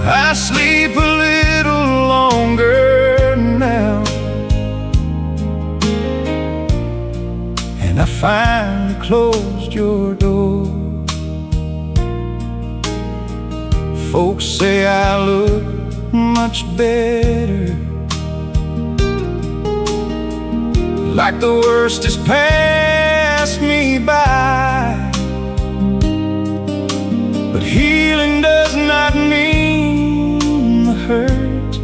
I sleep a little longer now, and I finally closed your door. Folks say I look much better, like the worst has passed me by, but healing does not mean the hurt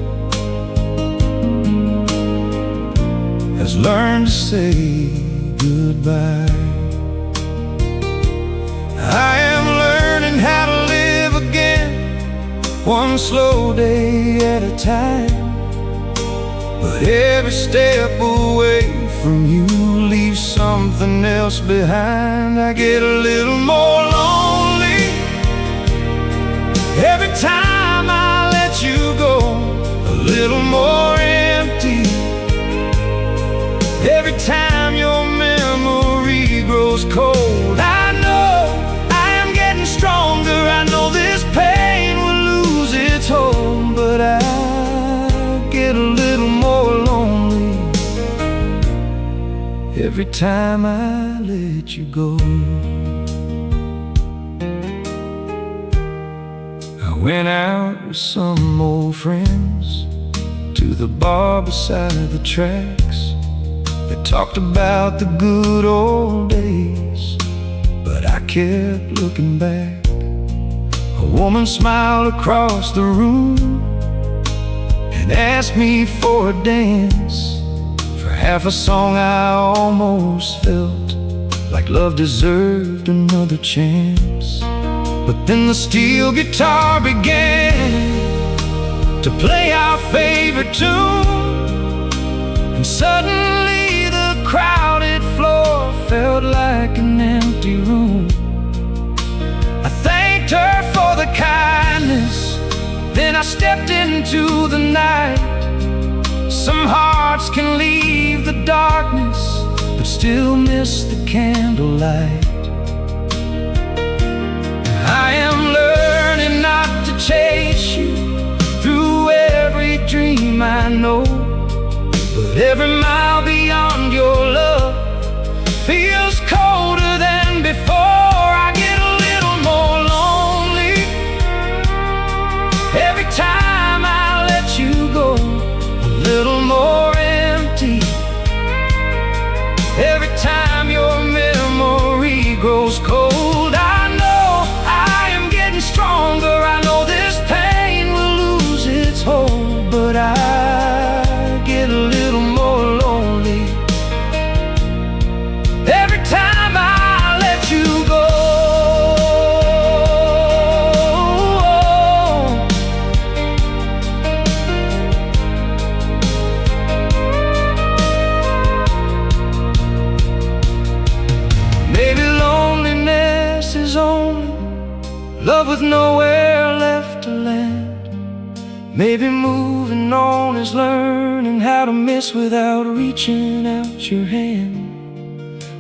has learned to say goodbye. I am learning how to live again, one slow day at a time, but every step from you leaves something else behind. I get a little more lonely every time I let you go, a little more empty every time your memory grows cold. I know I am getting stronger, I know this pain will lose its hold, but I get a little more lonely every time I let you go. I went out with some old friends to the bar beside the tracks. They talked about the good old days, but I kept looking back. A woman smiled across the room and asked me for a dance. For half a song I almost felt like love deserved another chance. But then the steel guitar began to play our favorite tune, and suddenly the crowded floor felt like an empty room. I thanked her for the kindness, then I stepped into the night. Some hearts can leave the darkness, but still miss the candlelight. I am learning not to chase you through every dream I know, but every mile beyond your love feels colder than before. I get a little more lonely every time I let you go, a little more empty every time your memory grows cold. I know I am getting stronger, I know this pain will lose its hold, but I get a little more lonely every time I let you go. Maybe loneliness is only love with nowhere left to land. Maybe moving on is learning how to miss without reaching out your hand.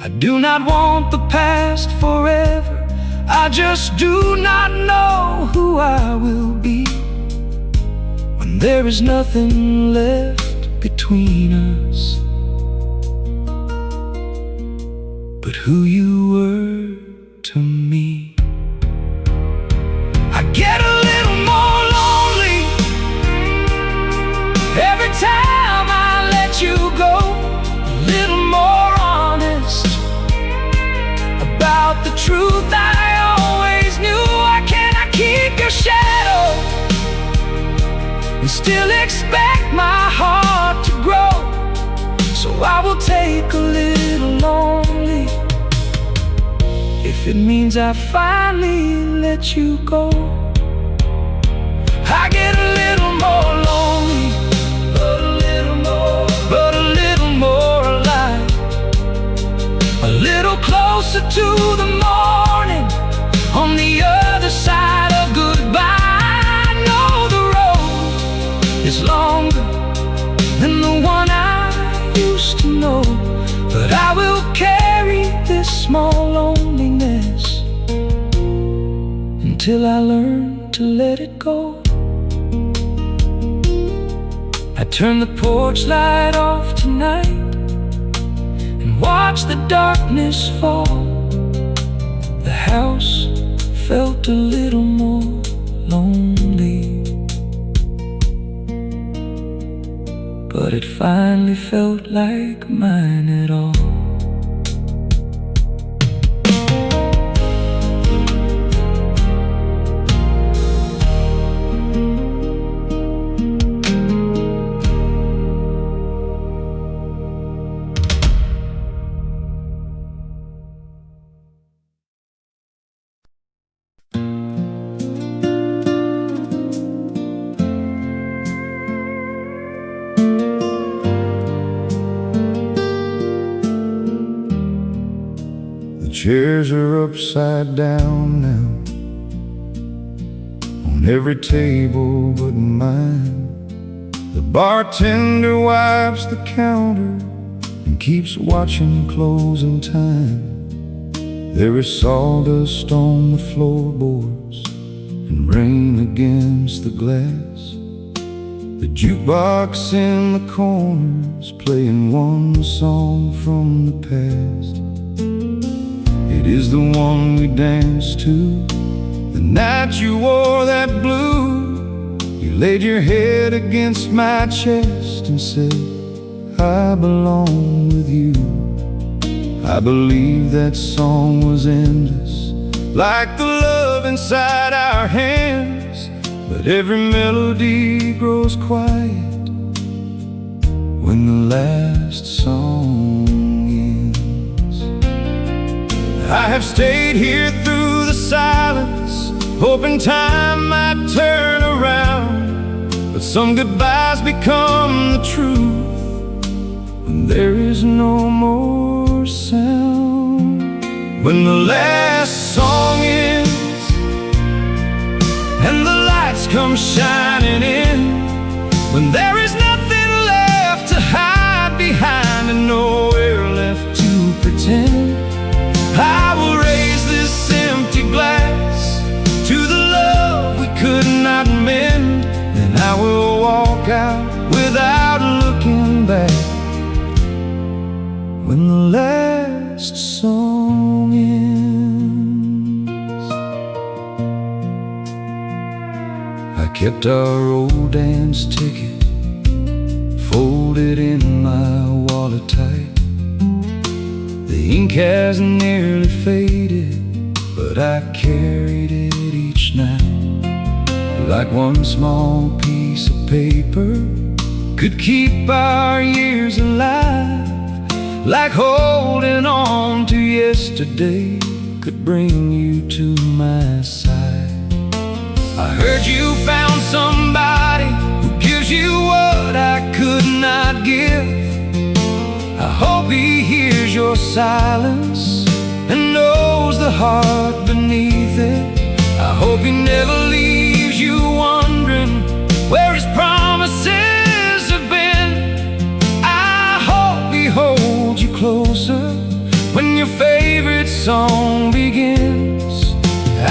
I do not want the past forever, I just do not know who I will be when there is nothing left between us but who you were to me. I get a little more lonely every time I let you go, a little more honest about the truth I always knew. Why can't I keep your shadow and still expect my heart to grow? So I will take a little lonely if it means I finally let you go. I get a little more lonely, but a little more alive, a little closer to the morning on the other side of goodbye. I know the road is longer than the one I used to know, but I will carry this small loneliness until I learn to let it go. I turn the porch light off tonight and watch the darkness fall. The house felt a little more lonely, but it finally felt like mine at all. chairs are upside down now on every table but mine. The bartender wipes the counter and keeps watching closing time. There is sawdust on the floorboards and rain against the glass. The jukebox in the corner's playing one song from the past. It is the one we danced to the night you wore that blue. You laid your head against my chest and said, I belong with you. I believe that song was endless, like the love inside our hands. But every melody grows quiet when the last song ends. I have stayed here through the silence, hoping time might turn around. But some goodbyes become the truth when there is no more sound. When the last song ends and the lights come shining in, when there is nothing left to hide behind and nowhere left to pretend, I will raise this empty glass to the love we could not mend. Then I will walk out without looking back when the last song ends. I kept our old dance ticket folded in my wallet tight. The ink has nearly faded, but I carried it each night. Like one small piece of paper could keep our years alive. Like holding on to yesterday could bring you to my side. I heard you found somebody who gives you what I could not give. I hope he hears your silence and knows the heart beneath it. I hope he never leaves you wondering where his promises have been. I hope he holds you closer when your favorite song begins.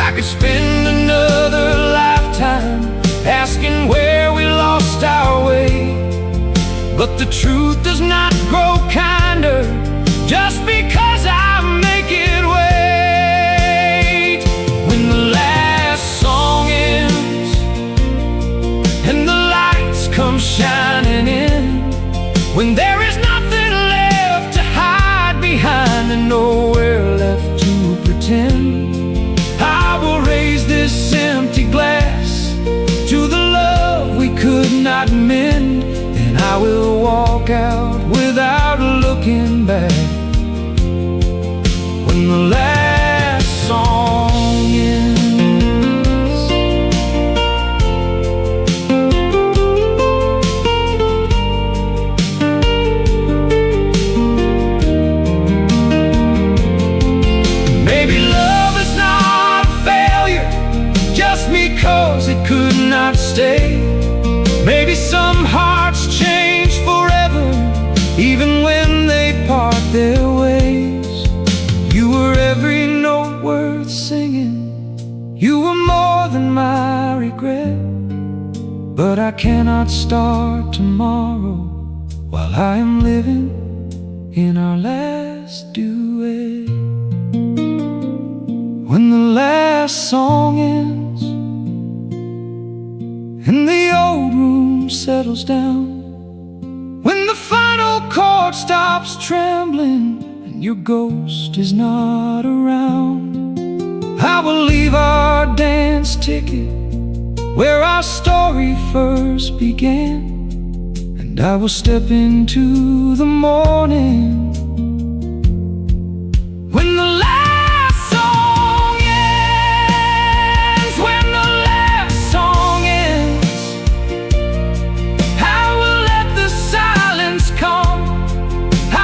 I could spend another lifetime asking where we lost our way, but the truth does not grow kinder just because I make it wait. When the last song ends and the lights come shining in, when there is nothing left to hide behind and nowhere left to pretend, I will raise this empty glass to the love we could not mend. And I will walk out without looking back when the last song ends. Maybe love is not a failure just because it could not stay. Maybe some hearts change forever, even when they part their ways. You were every note worth singing, you were more than my regret. But I cannot start tomorrow while I am living in our last duet. When the last song ends and the old room settles down, when the final chord stops trembling and your ghost is not around, I will leave our dance ticket where our story first began, and I will step into the morning when the last song ends. When the last song ends, I will let the silence come.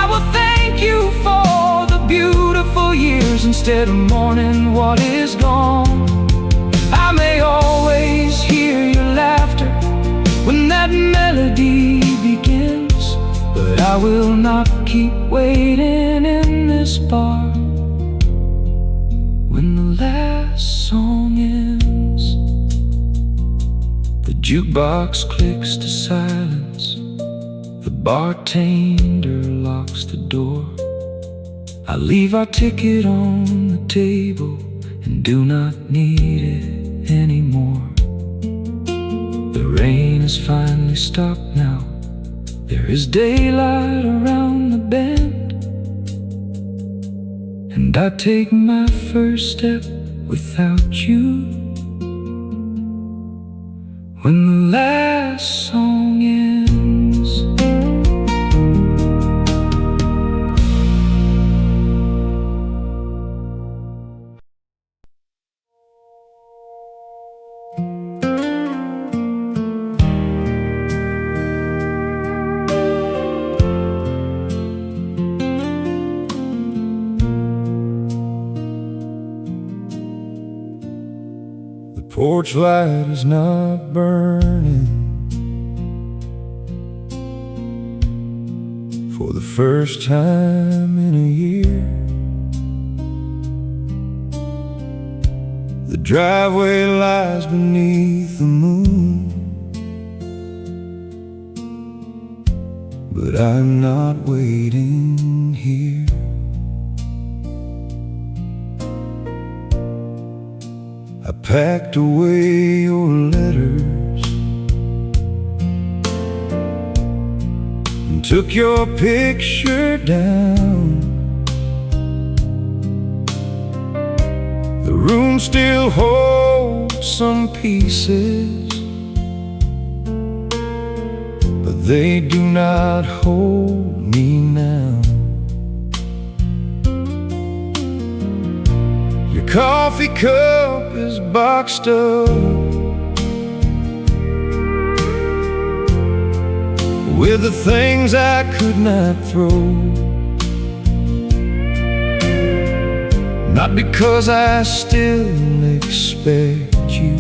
I will thank you for the beautiful years and instead of mourning what is gone. I may always hear your laughter when that melody begins, but I will not keep waiting in this bar when the last song ends. The jukebox clicks to silence. The bartender locks the door. I leave our ticket on the table and do not need it anymore. The rain has finally stopped now. There is daylight around the bend, and I take my first step without you when the last song ends. The porch light is not burning for the first time in a year. The driveway lies beneath the moon, but I'm not waiting here. I packed away your letters and took your picture down. The room still holds some pieces, but they do not hold me now. Your coffee cup is boxed up with the things I could not throw, not because I still expect you,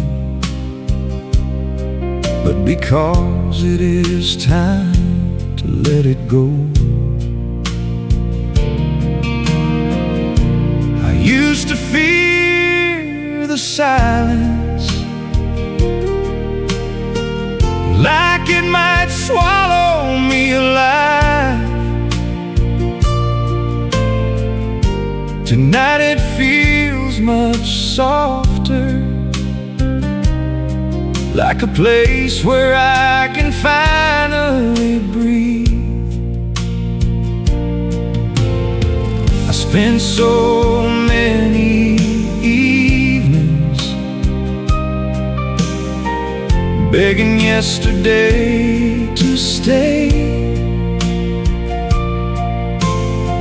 but because it is time to let it go. I used to fear the silence, like it might swallow me alive. Tonight it feels much softer, like a place where I can finally breathe. I spent so many evenings begging yesterday to stay,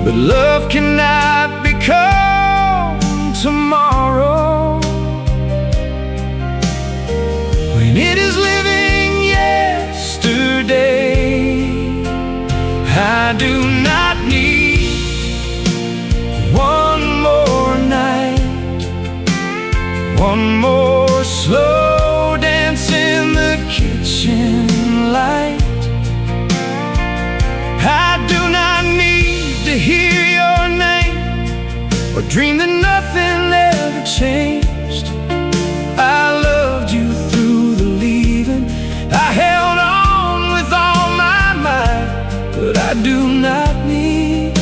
but love cannot become tomorrow when it is living yesterday. I do not need one more night, one more slow dance in the kitchen light. I do not need to hear your name or dream that nothing ever changed. I loved you through the leaving. I held on with all my might, but I do not need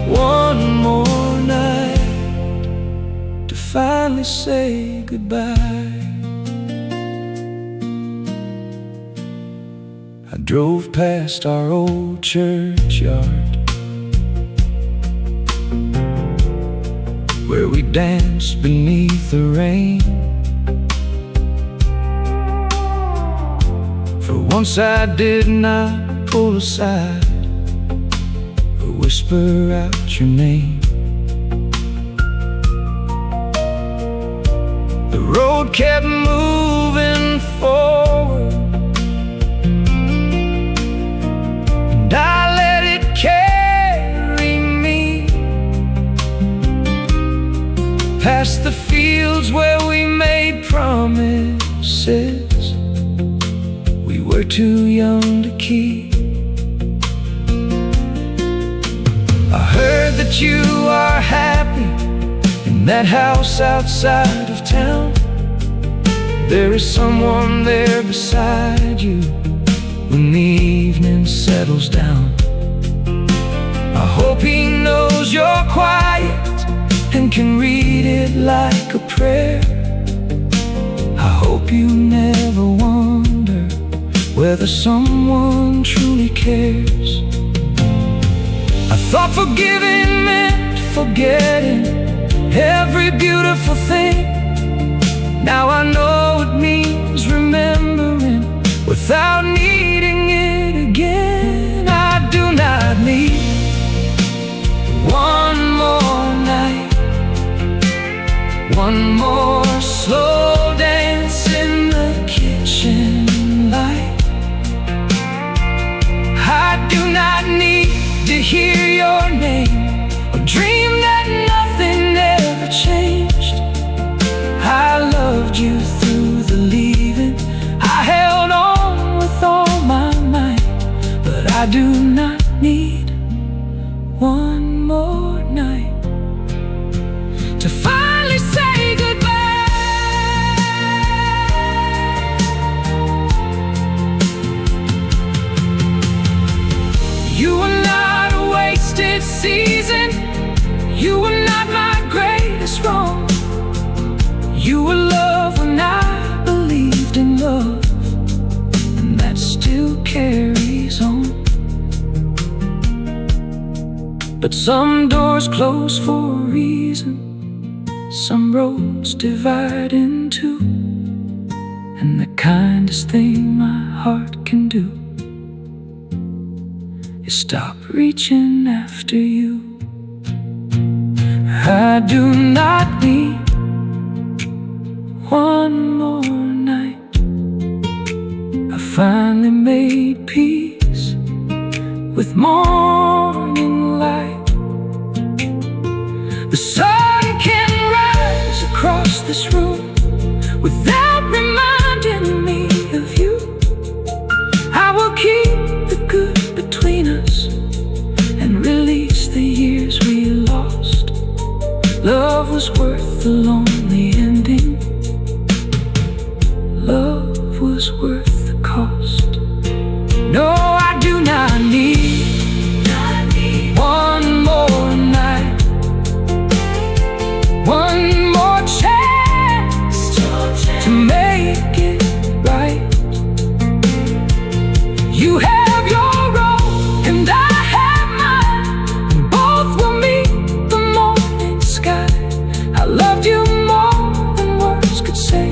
one more night to finally say goodbye. I drove past our old churchyard where we danced beneath the rain. For once I did not pull aside or whisper out your name. The road kept moving forward, and I let it carry me. fields where we made promises we were too young to keep. I heard that you are happy in that house outside of town. There is someone there beside you when the evening settles down. I hope he knows you're quiet and can read it like a prayer. I hope you never wonder whether someone truly cares. I thought forgiving meant forgetting every beautiful thing. Now I know it means remembering without needing it again. I do not need one more night, one more slow dance in the kitchen light. I do not need to hear your name or dream that nothing ever changed. I loved you through the leaving. I held on with all my might, but I do not need one more night to finally say goodbye. You were not a wasted season. You were not my greatest wrong. You were love when I believed in love, and that still carries on. But some doors close for a reason, some roads divide in two, and the kindest thing my heart can do is stop reaching after you. I do not need one more night. I finally made peace with morning light. The sun can rise across this room without reminding me of you. I will keep the good between us and release the years we lost. Love was worth the lonely ending. Love was worth the cost. No, I do not need one more night, one more chance to make it right. You have your role and I have mine, and both will meet the morning sky. I loved you more than words could say,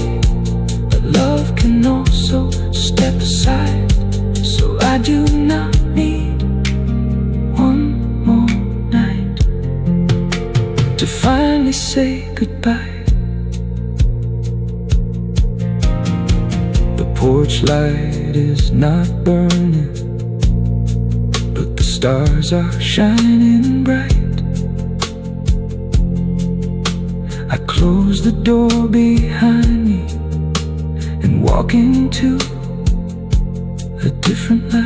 but love can also step aside. So I do not need one more night to finally say goodbye. The porch light is not burning, but the stars are shining bright. I close the door behind me and walk into a different life.